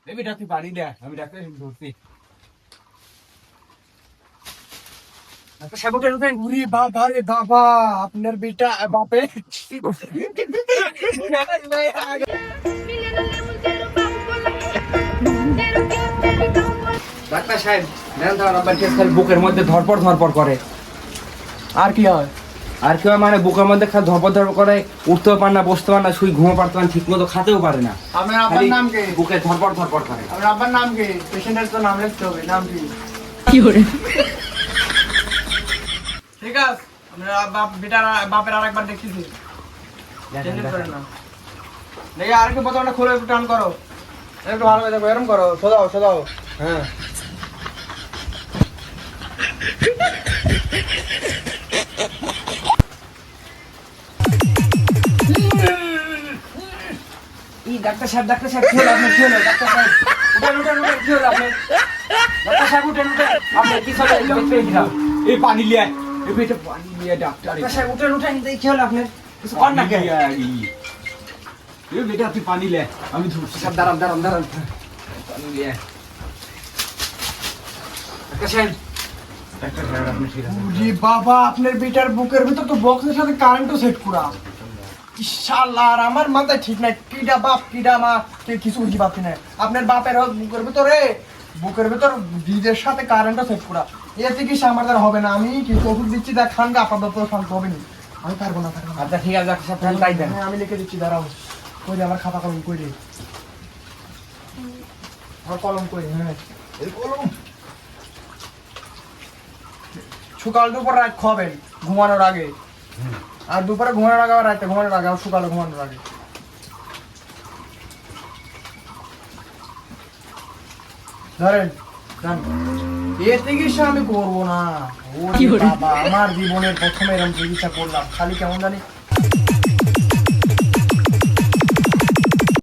এই বেটা তুই পানি দে, আমি ডাক্তার ধরছি। ডাক্তার সাহেব উঠেন উঠেন। উরি বাবা রে বাবা, আপনার বেটা বাপে ডাক্তার সাহেব নেন তো আমার বাড়িতে খালি বুকের মধ্যে ধরপড় ধরপড় করে। আর কি হয়? আর কেউ মানে বুকের মধ্যে খালি ধরপড় ধরপড় করে, উঠতেও পারে না, বসতে পারে না, শুই ঘুমো পারতে পারে না, ঠিক মতো খাতেও পারে না, আপনার আব্বার খালি নাম কি? বুকে ধরপড় ধরপড় করে। আপনার আব্বার নাম কি? পেশেন্টের তো নাম লিখতে হবে, নাম কি? ঠিক আছে, আপনার বেটার বাপের আরেকবার দেখতেছি। টেনশন করেন না। দেখি আরেকটু বোতলটা খুলে একটু টান করো, একটু ভালো করে দেখো, এরকম করো, সোজাও সোজাও। হ্যাঁ, ডাক্তার সাহেব কি হলো আপনার, কি হলো ডাক্তার সাহেব? উঠেন উঠেন উঠেন, কি হলো আপনার? ডাক্তার সাহেব উঠেন উঠেন, আপনার কি হলো? এই পানি লিয়ে, এই বেটা পানি লিয়ে ডাক্তার। ডাক্তার সাহেব উঠেন উঠেন, কি হলো আপনার? কিছু কর না কে? এই বেটা তুই পানি লে, আমি ধরছি। সব দাঁড়ান দাঁড়ান দাঁড়ান, পানি লিয়ে। ডাক্তার সাহেব, ডাক্তার সাহেব আপনি ঠিক আছে? উরি বাবা, আপনার বেটার বুকের ভিতর তো বক্সের সাথে কারেন্টও সেট করা। ইনশাআল্লাহ, আর আমার মাথায় ঠিক নাই, কিডা বাপ কিডা মা কিছু বুঝি পাচ্ছি না। আপনার বাপের বুকের ভিতর ডিজের সাথে কারেন্টও সেট করা। এর চিকিৎসা আমার দ্বারা হবে না, আমি কিছু ওষুধ দিচ্ছি, দেখ খান গা, আপাতত শান্ত হবে না। আমি পারবো না, পারবো না। আচ্ছা ঠিক আছে ডাক্তার সাহেব, তাই দেন। হ্যাঁ, আমি লিখে দিচ্ছি, দাঁড়াও। কই রে আমার খাতা কলম, কই রে আমার কলম, কই? হ্যাঁ, এই কলম। সকাল দুপুর রাত খাবেন ঘুমানোর আগে, আর দুপুরে ঘুমানোর আগে, আর রাতে ঘুমানোর আগে, আর সকালে ঘুমানোর আগে। ধরেন যান। এর চিকিৎসা আমি করবো না। ওরে বাবা, আমার জীবনের প্রথমে এরকম চিকিৎসা করলাম, খালি কেমন জানি